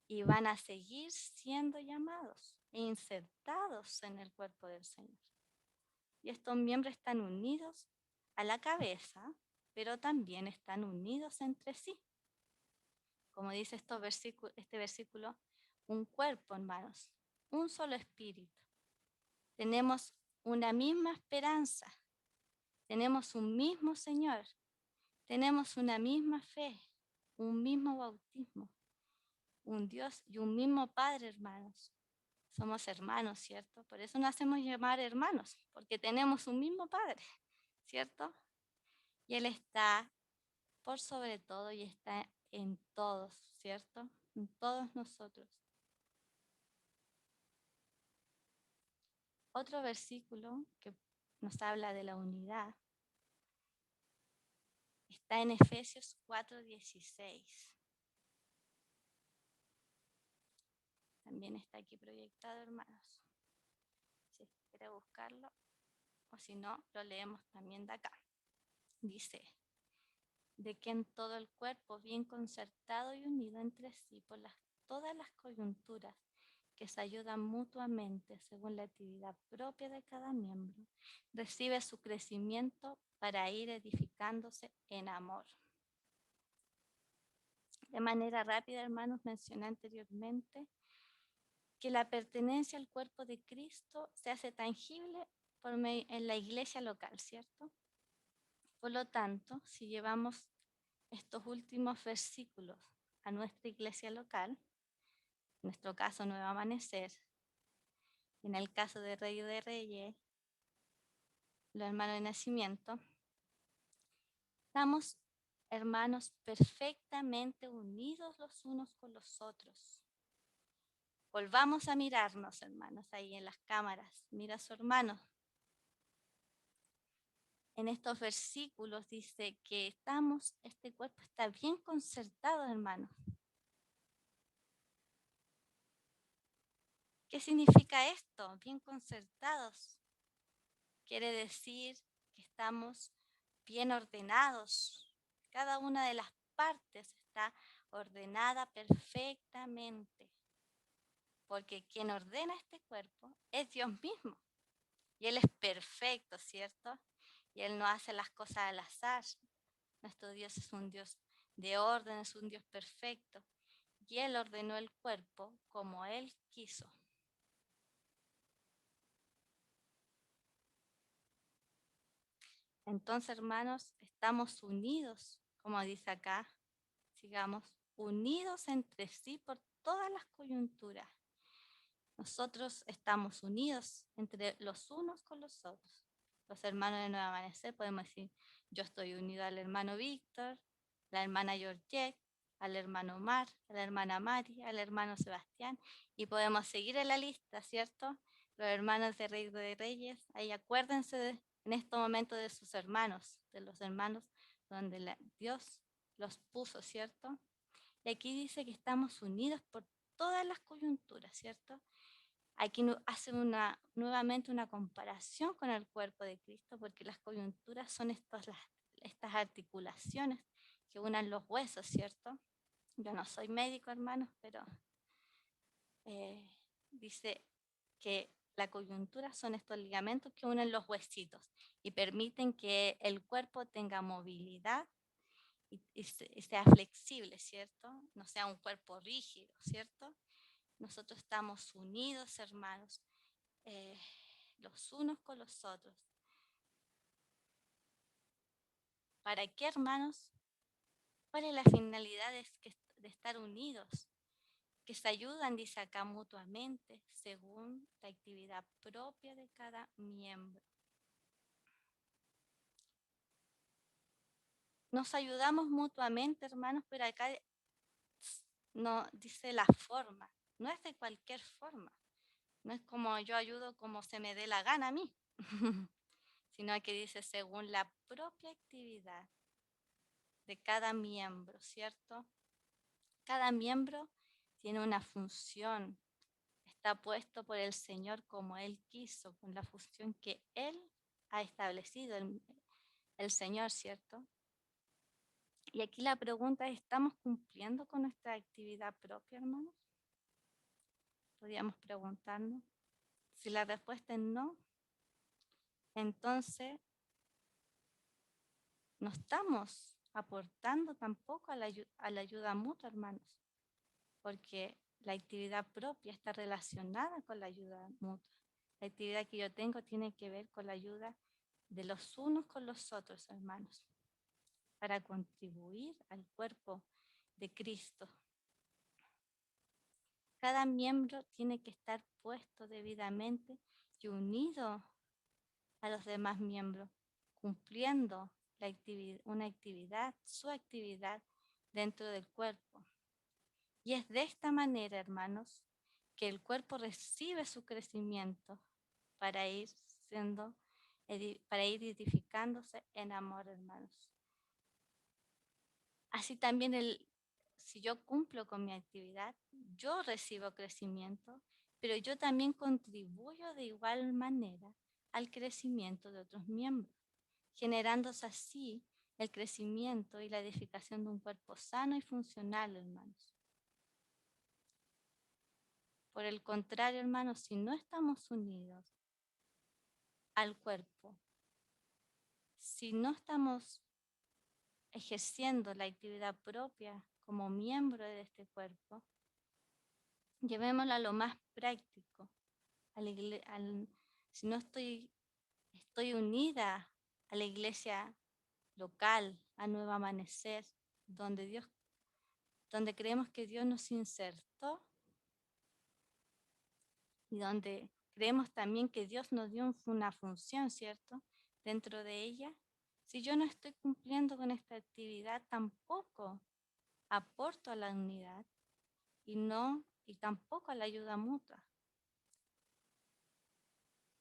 y van a seguir siendo llamados e insertados en el cuerpo del Señor. Y estos miembros están unidos a la cabeza, pero también están unidos entre sí. Como dice este versículo, un cuerpo, hermanos, un solo espíritu. Tenemos una misma esperanza, tenemos un mismo Señor, tenemos una misma fe, un mismo bautismo, un Dios y un mismo Padre, hermanos. Somos hermanos, ¿cierto? Por eso nos hacemos llamar hermanos, porque tenemos un mismo Padre, ¿cierto? Y Él está por sobre todo y está en todos, ¿cierto? En todos nosotros. Otro versículo que nos habla de la unidad está en Efesios 4:16. También está aquí proyectado, hermanos. Si quiere buscarlo, o si no, lo leemos también de acá. Dice, de que en todo el cuerpo, bien concertado y unido entre sí por todas las coyunturas que se ayudan mutuamente según la actividad propia de cada miembro, recibe su crecimiento para ir edificándose en amor. De manera rápida, hermanos, mencioné anteriormente que la pertenencia al cuerpo de Cristo se hace tangible en la iglesia local, ¿cierto? Por lo tanto, si llevamos estos últimos versículos a nuestra iglesia local, en nuestro caso Nuevo Amanecer, en el caso de Rey de Reyes, los hermanos de nacimiento, estamos, hermanos, perfectamente unidos los unos con los otros. Volvamos a mirarnos, hermanos, ahí en las cámaras. Mira a su hermano. En estos versículos dice que este cuerpo está bien concertado, hermanos. ¿Qué significa esto? Bien concertados. Quiere decir que estamos bien ordenados. Cada una de las partes está ordenada perfectamente. Porque quien ordena este cuerpo es Dios mismo. Y Él es perfecto, ¿cierto? Y Él no hace las cosas al azar. Nuestro Dios es un Dios de orden, es un Dios perfecto. Y Él ordenó el cuerpo como Él quiso. Entonces, hermanos, estamos unidos, como dice acá, sigamos, unidos entre sí por todas las coyunturas. Nosotros estamos unidos entre los unos con los otros. Los hermanos de Nuevo Amanecer podemos decir, yo estoy unido al hermano Víctor, la hermana Georgette, al hermano Omar, a la hermana Mari, al hermano Sebastián, y podemos seguir en la lista, ¿cierto? Los hermanos de Rey de Reyes, ahí acuérdense en este momento de sus hermanos, de los hermanos donde Dios los puso, ¿cierto? Y aquí dice que estamos unidos por todas las coyunturas, ¿cierto? Aquí hace nuevamente una comparación con el cuerpo de Cristo, porque las coyunturas son estas articulaciones que unen los huesos, ¿cierto? Yo no soy médico, hermanos, pero dice que la coyuntura son estos ligamentos que unen los huesitos y permiten que el cuerpo tenga movilidad y sea flexible, ¿cierto? No sea un cuerpo rígido, ¿cierto? Nosotros estamos unidos, hermanos, los unos con los otros. ¿Para qué, hermanos? ¿Cuál es la finalidad de estar unidos? Que se ayudan, dice acá, mutuamente, según la actividad propia de cada miembro. Nos ayudamos mutuamente, hermanos, pero acá no dice la forma, no es de cualquier forma. No es como yo ayudo como se me dé la gana a mí, sino que dice según la propia actividad de cada miembro, ¿cierto? Cada miembro tiene una función, está puesto por el Señor como Él quiso, con la función que Él ha establecido, el Señor, ¿cierto? Y aquí la pregunta es, ¿estamos cumpliendo con nuestra actividad propia, hermanos? Podríamos preguntarnos. Si la respuesta es no, entonces no estamos aportando tampoco a la ayuda mutua, hermanos, porque la actividad propia está relacionada con la ayuda mutua. La actividad que yo tengo tiene que ver con la ayuda de los unos con los otros, hermanos, para contribuir al cuerpo de Cristo. Cada miembro tiene que estar puesto debidamente y unido a los demás miembros, cumpliendo su actividad dentro del cuerpo. Y es de esta manera, hermanos, que el cuerpo recibe su crecimiento para ir edificándose en amor, hermanos. Así también si yo cumplo con mi actividad, yo recibo crecimiento, pero yo también contribuyo de igual manera al crecimiento de otros miembros, generándose así el crecimiento y la edificación de un cuerpo sano y funcional, hermanos. Por el contrario, hermanos, si no estamos unidos al cuerpo, si no estamos ejerciendo la actividad propia como miembro de este cuerpo, llevémoslo a lo más práctico. Si no estoy unida a la iglesia local, a Nuevo Amanecer, donde creemos que Dios nos insertó y donde creemos también que Dios nos dio una función, ¿cierto?, dentro de ella. Si yo no estoy cumpliendo con esta actividad, tampoco aporto a la unidad y tampoco a la ayuda mutua.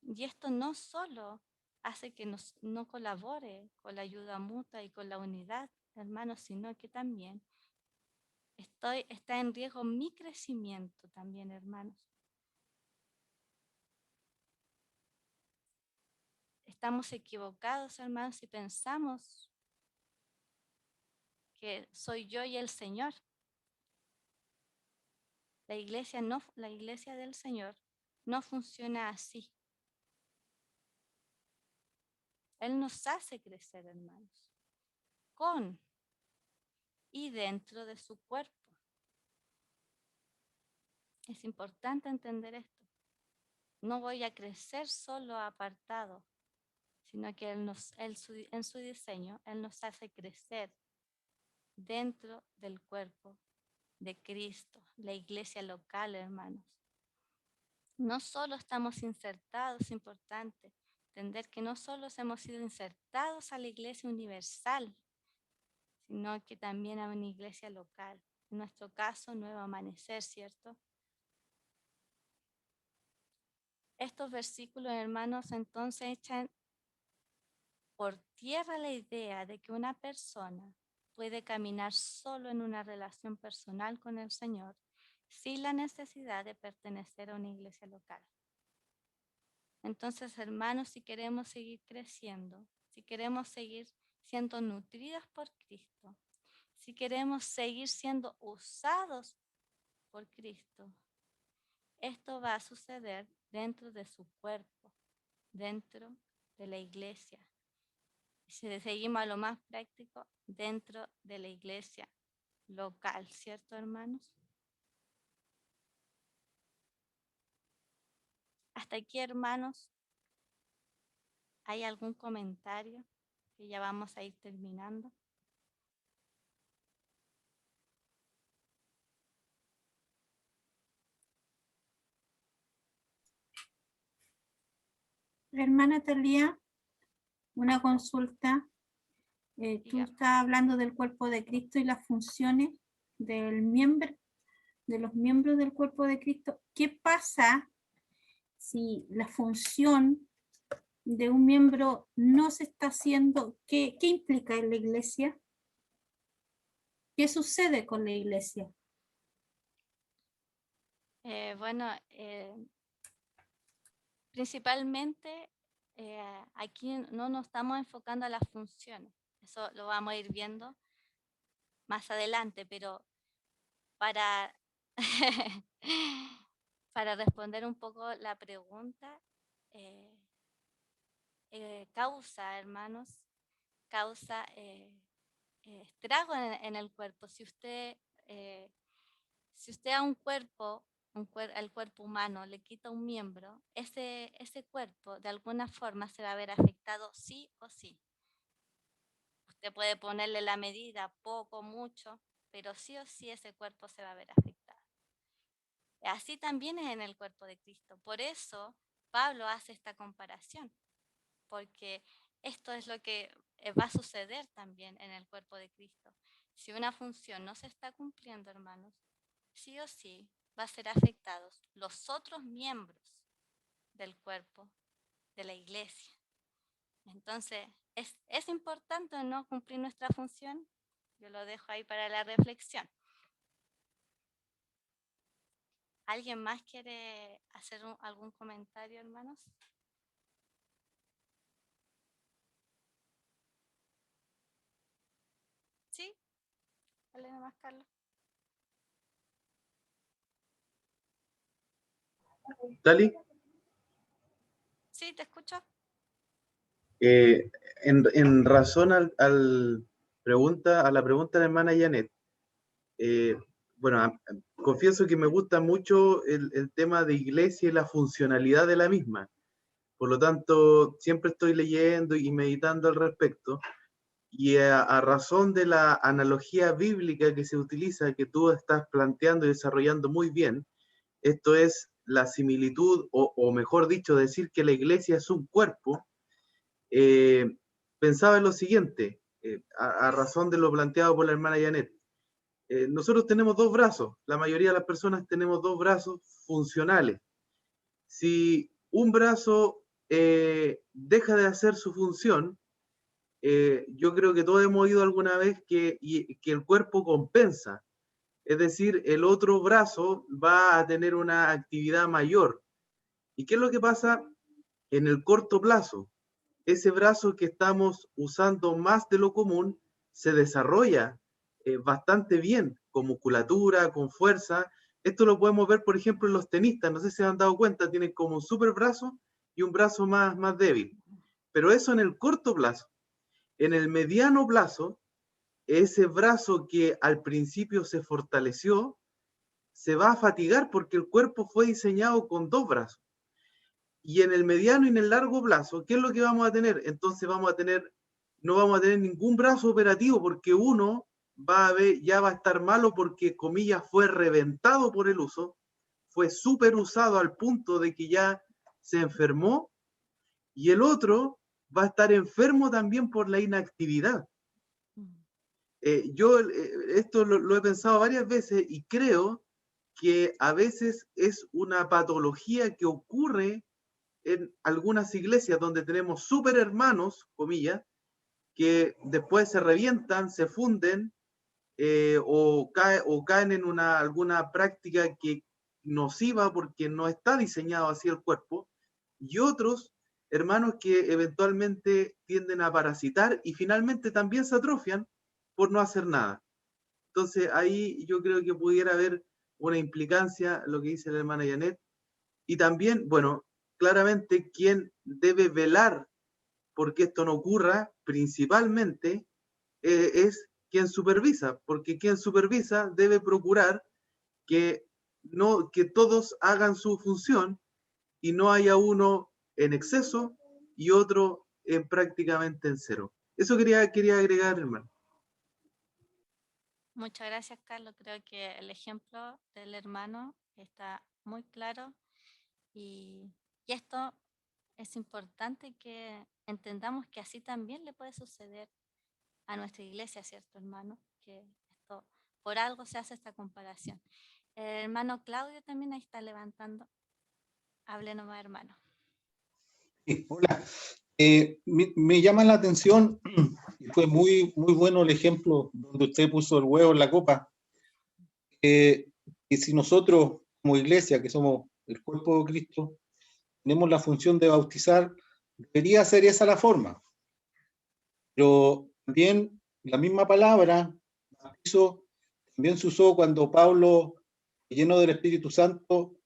Y esto no solo hace que no colabore con la ayuda mutua y con la unidad, hermanos, sino que también está en riesgo mi crecimiento también, hermanos. Estamos equivocados, hermanos, si pensamos que soy yo y el Señor. La iglesia del Señor no funciona así. Él nos hace crecer, hermanos, con y dentro de su cuerpo. Es importante entender esto. No voy a crecer solo apartado, sino que en su diseño, Él nos hace crecer dentro del cuerpo de Cristo, la iglesia local, hermanos. No solo estamos insertados, es importante entender que no solo hemos sido insertados a la iglesia universal, sino que también a una iglesia local. En nuestro caso, Nuevo Amanecer, ¿cierto? Estos versículos, hermanos, entonces echan por tierra la idea de que una persona puede caminar solo en una relación personal con el Señor sin la necesidad de pertenecer a una iglesia local. Entonces, hermanos, si queremos seguir creciendo, si queremos seguir siendo nutridos por Cristo, si queremos seguir siendo usados por Cristo, esto va a suceder dentro de su cuerpo, dentro de la iglesia. Si seguimos a lo más práctico, dentro de la iglesia local, ¿cierto, hermanos? Hasta aquí, hermanos, ¿hay algún comentario? Que ya vamos a ir terminando. Hermana Talía, una consulta. Tú Dígame. estás hablando del cuerpo de Cristo y las funciones de los miembros del cuerpo de Cristo. ¿Qué pasa si la función de un miembro no se está haciendo? ¿Qué implica en la iglesia? ¿Qué sucede con la iglesia? Principalmente aquí no nos estamos enfocando a las funciones. Eso lo vamos a ir viendo más adelante, pero para, para responder un poco la pregunta, causa, hermanos, causa estrago en el cuerpo. Si usted a un cuerpo, al cuerpo humano le quita un miembro, ese cuerpo de alguna forma se va a ver afectado sí o sí. Usted puede ponerle la medida, poco, mucho, pero sí o sí ese cuerpo se va a ver afectado. Así también es en el cuerpo de Cristo. Por eso Pablo hace esta comparación, porque esto es lo que va a suceder también en el cuerpo de Cristo. Si una función no se está cumpliendo, hermanos, sí o sí va a ser afectados los otros miembros del cuerpo de la iglesia. Entonces, es importante no cumplir nuestra función. Yo lo dejo ahí para la reflexión. ¿Alguien más quiere hacer algún comentario, hermanos? ¿Sí? Dale nomás, Carlos. Dali, Sí, te escucho. en razón a la pregunta de la hermana Janet, bueno, confieso que me gusta mucho el tema de iglesia y la funcionalidad de la misma. Por lo tanto, siempre estoy leyendo y meditando al respecto. Y a razón de la analogía bíblica que se utiliza, que tú estás planteando y desarrollando muy bien, esto es la similitud, o mejor dicho, decir que la iglesia es un cuerpo. Pensaba en lo siguiente, a razón de lo planteado por la hermana Janet. Nosotros tenemos dos brazos, la mayoría de las personas tenemos dos brazos funcionales. Si un brazo deja de hacer su función, yo creo que todos hemos oído alguna vez que el cuerpo compensa, es decir, el otro brazo va a tener una actividad mayor. ¿Y qué es lo que pasa en el corto plazo? Ese brazo que estamos usando más de lo común se desarrolla bastante bien, con musculatura, con fuerza. Esto lo podemos ver, por ejemplo, en los tenistas. No sé si se han dado cuenta, tienen como un super brazo y un brazo más débil. Pero eso en el corto plazo. En el mediano plazo, ese brazo que al principio se fortaleció, se va a fatigar porque el cuerpo fue diseñado con dos brazos. Y en el mediano y en el largo plazo, ¿qué es lo que vamos a tener? Entonces no vamos a tener ningún brazo operativo porque uno ya va a estar malo porque, comillas, fue reventado por el uso, fue súper usado al punto de que ya se enfermó, y el otro va a estar enfermo también por la inactividad. Yo esto lo he pensado varias veces y creo que a veces es una patología que ocurre en algunas iglesias donde tenemos súper hermanos, comillas, que después se revientan, se funden o caen en alguna práctica que nociva porque no está diseñado así el cuerpo, y otros hermanos que eventualmente tienden a parasitar y finalmente también se atrofian por no hacer nada. Entonces ahí yo creo que pudiera haber una implicancia, lo que dice la hermana Janet, y también, bueno, claramente quien debe velar porque esto no ocurra principalmente es quien supervisa, porque quien supervisa debe procurar que todos hagan su función y no haya uno en exceso y otro prácticamente en cero. Eso quería agregar, hermano. Muchas gracias, Carlos. Creo que el ejemplo del hermano está muy claro y esto es importante que entendamos que así también le puede suceder a nuestra iglesia, ¿cierto, hermano? Que esto, por algo se hace esta comparación. El hermano Claudio también ahí está levantando. Hable nomás, hermano. Hola. Me llama la atención, y fue muy bueno el ejemplo donde usted puso el huevo en la copa, que si nosotros como iglesia, que somos el cuerpo de Cristo, tenemos la función de bautizar, debería ser esa la forma. Pero también la misma palabra bautizo también se usó cuando Pablo, lleno del Espíritu Santo,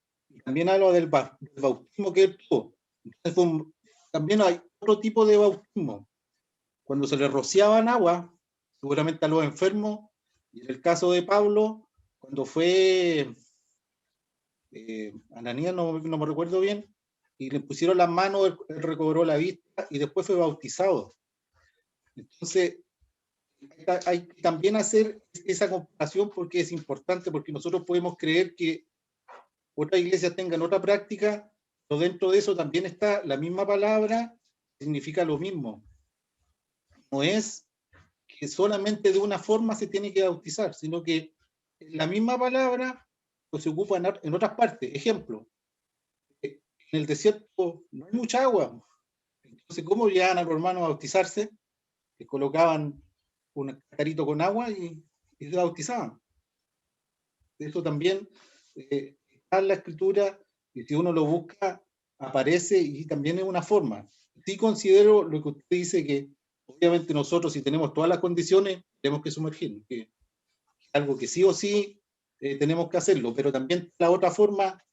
también habla del bautismo que él tuvo. Entonces también hay otro tipo de bautismo. Cuando se le rociaban agua, seguramente a los enfermos, y en el caso de Pablo, cuando fue Ananías, no me recuerdo bien, y le pusieron las manos, él recobró la vista y después fue bautizado. Entonces, hay que también hacer esa comparación porque es importante, porque nosotros podemos creer que otras iglesias tengan otra práctica, pero dentro de eso también está la misma palabra, significa lo mismo. No es que solamente de una forma se tiene que bautizar, sino que la misma palabra pues, se ocupa en otras partes. Ejemplo, en el desierto no hay mucha agua. Entonces, ¿cómo llegaban a los hermanos a bautizarse? Les colocaban un carrito con agua y se bautizaban. Eso también está en la escritura y si uno lo busca, aparece y también es una forma. Sí considero lo que usted dice que obviamente nosotros si tenemos todas las condiciones tenemos que sumergirnos, que es algo que sí o sí tenemos que hacerlo, pero también la otra forma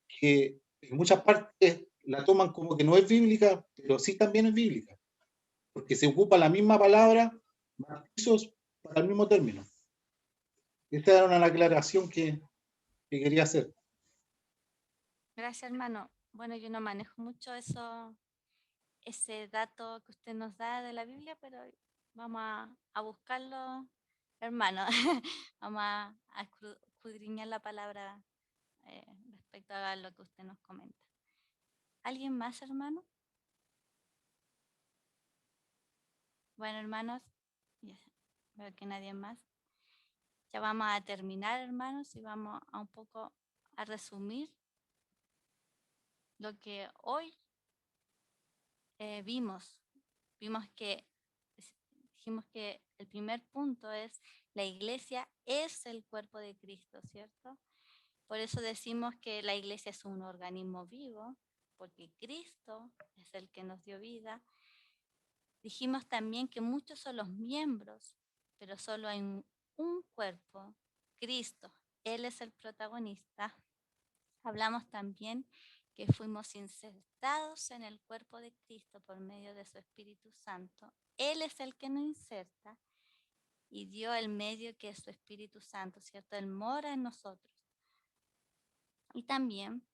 que en muchas partes la toman como que no es bíblica, pero sí también es bíblica, porque se ocupa la misma palabra, bautizos para el mismo término. Esta era una aclaración que quería hacer. Gracias, hermano. Bueno, yo no manejo mucho ese dato que usted nos da de la Biblia, pero vamos a buscarlo, hermano. Vamos a escudriñar la palabra respecto a lo que usted nos comenta. ¿Alguien más, hermano? Bueno, hermanos, veo que nadie más. Ya vamos a terminar, hermanos, y vamos a un poco a resumir lo que hoy vimos. Vimos que dijimos que el primer punto es la iglesia es el cuerpo de Cristo, ¿cierto? Por eso decimos que la iglesia es un organismo vivo, porque Cristo es el que nos dio vida. Dijimos también que muchos son los miembros, pero solo hay un cuerpo, Cristo. Él es el protagonista. Hablamos también que fuimos insertados en el cuerpo de Cristo por medio de su Espíritu Santo. Él es el que nos inserta y dio el medio que es su Espíritu Santo, ¿cierto? Él mora en nosotros. Y también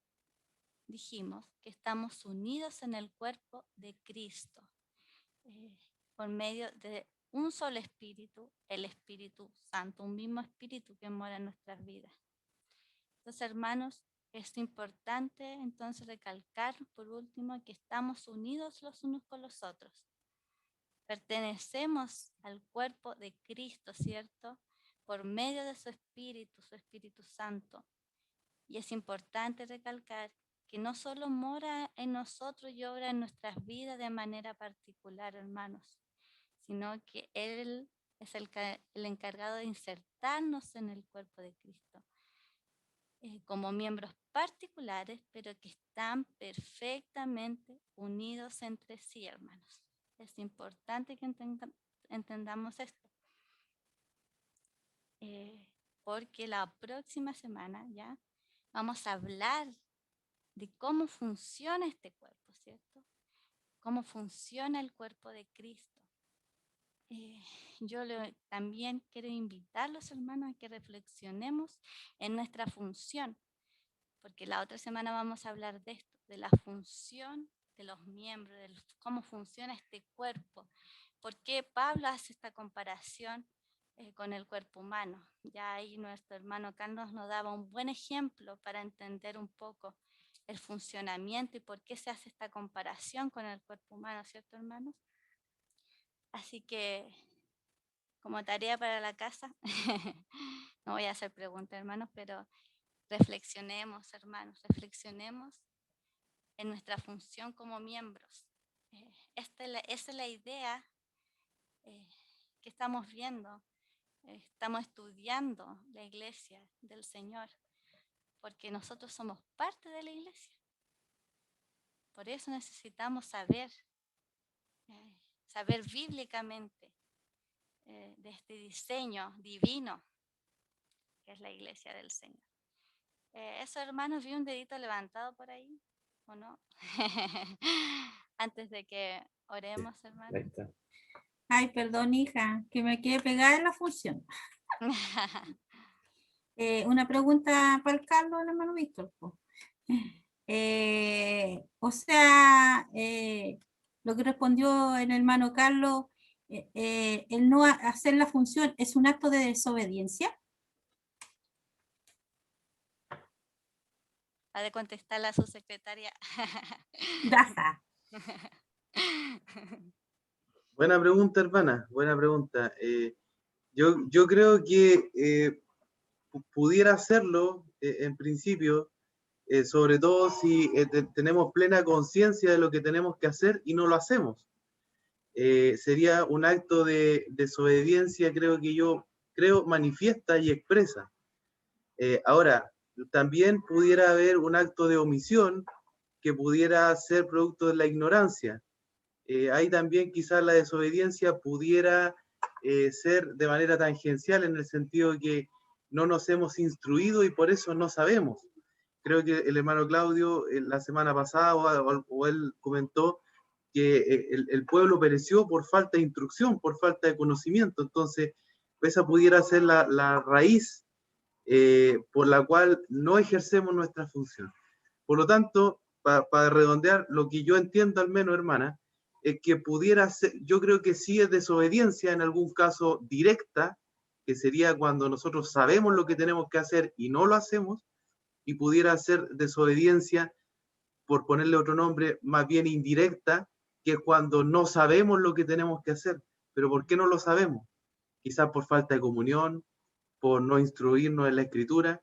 dijimos que estamos unidos en el cuerpo de Cristo por medio de un solo Espíritu, el Espíritu Santo, un mismo Espíritu que mora en nuestras vidas. Entonces, hermanos, es importante entonces recalcar por último que estamos unidos los unos con los otros. Pertenecemos al cuerpo de Cristo, ¿cierto? Por medio de su Espíritu Santo. Y es importante recalcar que no solo mora en nosotros y obra en nuestras vidas de manera particular, hermanos, sino que Él es el encargado de insertarnos en el cuerpo de Cristo. Como miembros particulares, pero que están perfectamente unidos entre sí, hermanos. Es importante que entendamos esto. Porque la próxima semana ya vamos a hablar de cómo funciona este cuerpo, ¿cierto? Cómo funciona el cuerpo de Cristo. Yo también quiero invitarlos, hermanos, a que reflexionemos en nuestra función, porque la otra semana vamos a hablar de esto, de la función de los miembros, de cómo funciona este cuerpo. ¿Por qué Pablo hace esta comparación con el cuerpo humano? Ya ahí nuestro hermano Carlos nos daba un buen ejemplo para entender un poco el funcionamiento y por qué se hace esta comparación con el cuerpo humano, ¿cierto, hermanos? Así que, como tarea para la casa, no voy a hacer preguntas, hermanos, pero reflexionemos, hermanos, reflexionemos en nuestra función como miembros. Esa es la idea que estamos viendo. Estamos estudiando la iglesia del Señor, porque nosotros somos parte de la iglesia. Por eso necesitamos saber bíblicamente de este diseño divino que es la iglesia del Señor. Eso, hermanos, vi un dedito levantado por ahí, ¿o no? Antes de que oremos, Ahí hermanos. está. Ay, perdón, hija, que me quedé pegada en la función. Una pregunta para el Carlos, el hermano Víctor, po. O sea, lo que respondió el hermano Carlos, el no hacer la función es un acto de desobediencia. Ha de contestarle a su secretaria. Ajá. Buena pregunta, hermana, buena pregunta. Yo creo que pudiera hacerlo en principio, sobre todo si tenemos plena conciencia de lo que tenemos que hacer y no lo hacemos. Sería un acto de desobediencia, creo manifiesta y expresa. Ahora, también pudiera haber un acto de omisión que pudiera ser producto de la ignorancia. Ahí también quizás la desobediencia pudiera ser de manera tangencial en el sentido de que no nos hemos instruido y por eso no sabemos. Creo que el hermano Claudio la semana pasada o él comentó que el pueblo pereció por falta de instrucción, por falta de conocimiento. Entonces, esa pudiera ser la raíz por la cual no ejercemos nuestra función. Por lo tanto, para redondear, lo que yo entiendo al menos, hermana, es que pudiera ser, yo creo que sí es desobediencia en algún caso directa, que sería cuando nosotros sabemos lo que tenemos que hacer y no lo hacemos, y pudiera ser desobediencia, por ponerle otro nombre, más bien indirecta, que es cuando no sabemos lo que tenemos que hacer. ¿Pero por qué no lo sabemos? Quizás por falta de comunión, por no instruirnos en la escritura,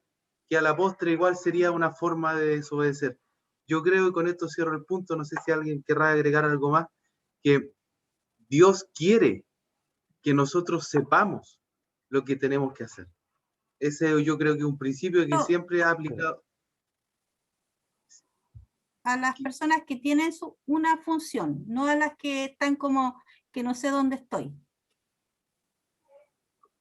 que a la postre igual sería una forma de desobedecer. Yo creo, y con esto cierro el punto, no sé si alguien querrá agregar algo más, que Dios quiere que nosotros sepamos lo que tenemos que hacer. Ese yo creo que es un principio que siempre ha aplicado. A las personas que tienen una función, no a las que están como que no sé dónde estoy.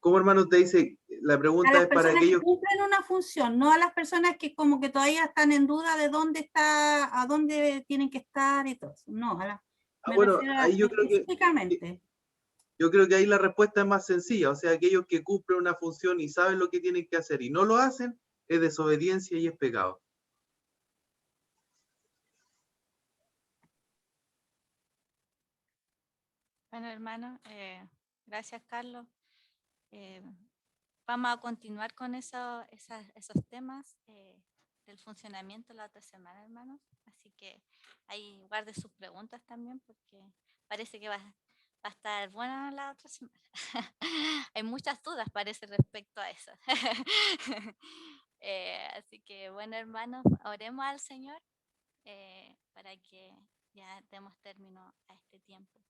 ¿Cómo, hermano, usted dice? La A pregunta las es para personas aquellos. que cumplen una función, no a las personas que como que todavía están en duda de dónde está, a dónde tienen que estar y todo eso. No, me Bueno, refiero a ahí yo creo que específicamente. yo creo que ahí la respuesta es más sencilla, o sea, aquellos que cumplen una función y saben lo que tienen que hacer y no lo hacen, es desobediencia y es pecado. Bueno, hermano, gracias, Carlos. Vamos a continuar con esos temas del funcionamiento la otra semana, hermanos. Así que ahí guarde sus preguntas también, porque parece que va a estar buena la otra semana. Hay muchas dudas, parece, respecto a eso. Así que, bueno, hermanos, oremos al Señor para que ya demos término a este tiempo.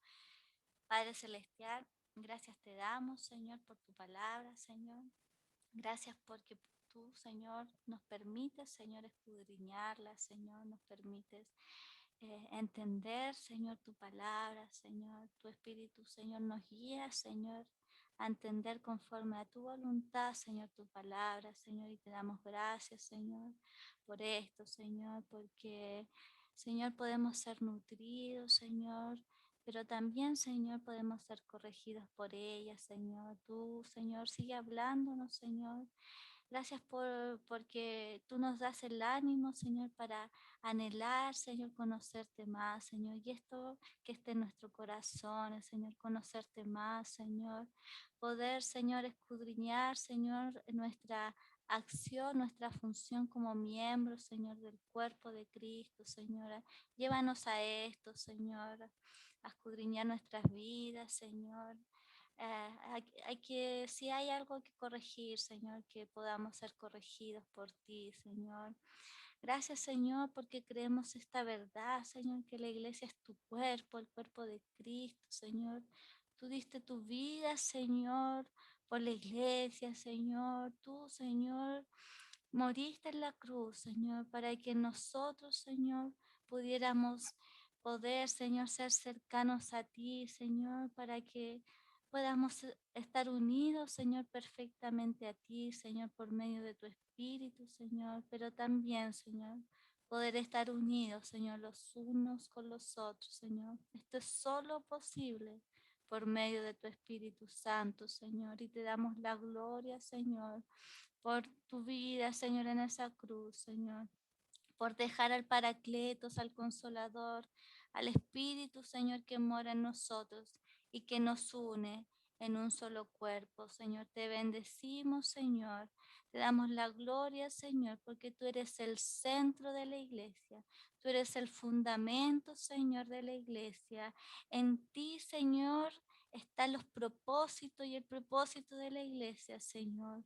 Padre Celestial, gracias te damos, Señor, por tu palabra, Señor. Gracias porque tú, Señor, nos permites, Señor, escudriñarla, Señor, nos permites entender, Señor, tu palabra, Señor, tu Espíritu, Señor, nos guía, Señor, a entender conforme a tu voluntad, Señor, tu palabra, Señor, y te damos gracias, Señor, por esto, Señor, porque, Señor, podemos ser nutridos, Señor, pero también, Señor, podemos ser corregidos por ella, Señor. Tú, Señor, sigue hablándonos, Señor. Gracias porque tú nos das el ánimo, Señor, para anhelar, Señor, conocerte más, Señor. Y esto que esté en nuestro corazón, Señor, conocerte más, Señor. Poder, Señor, escudriñar, Señor, nuestra acción, nuestra función como miembros, Señor, del cuerpo de Cristo, Señor. Llévanos a esto, Señor, a escudriñar nuestras vidas, Señor. Si hay algo que corregir, Señor, que podamos ser corregidos por ti, Señor. Gracias, Señor, porque creemos esta verdad, Señor, que la iglesia es tu cuerpo, el cuerpo de Cristo, Señor. Tú diste tu vida, Señor, por la iglesia, Señor. Tú, Señor, moriste en la cruz, Señor, para que nosotros, Señor, pudiéramos poder, Señor, ser cercanos a ti, Señor, para que podamos estar unidos, Señor, perfectamente a ti, Señor, por medio de tu Espíritu, Señor, pero también, Señor, poder estar unidos, Señor, los unos con los otros, Señor. Esto es solo posible por medio de tu Espíritu Santo, Señor, y te damos la gloria, Señor, por tu vida, Señor, en esa cruz, Señor, por dejar al Paracletos, al Consolador, al Espíritu, Señor, que mora en nosotros y que nos une en un solo cuerpo, Señor. Te bendecimos, Señor. Te damos la gloria, Señor, porque tú eres el centro de la iglesia. Tú eres el fundamento, Señor, de la iglesia. En ti, Señor, están los propósitos y el propósito de la iglesia, Señor.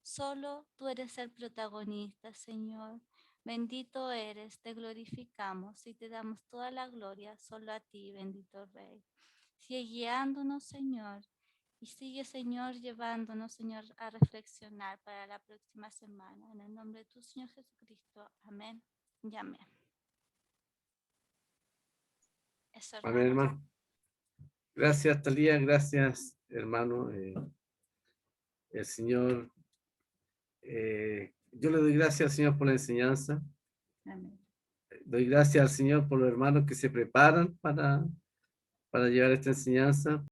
Solo tú eres el protagonista, Señor. Bendito eres, te glorificamos y te damos toda la gloria solo a ti, bendito Rey. Sigue guiándonos, Señor, y sigue, Señor, llevándonos, Señor, a reflexionar para la próxima semana. En el nombre de tu Señor Jesucristo. Amén y amén. Eso, Amén, hermano. hermano. Gracias, Talía, gracias, hermano. El Señor, yo le doy gracias al Señor por la enseñanza. Amén. Doy gracias al Señor por los hermanos que se preparan para llevar esta enseñanza.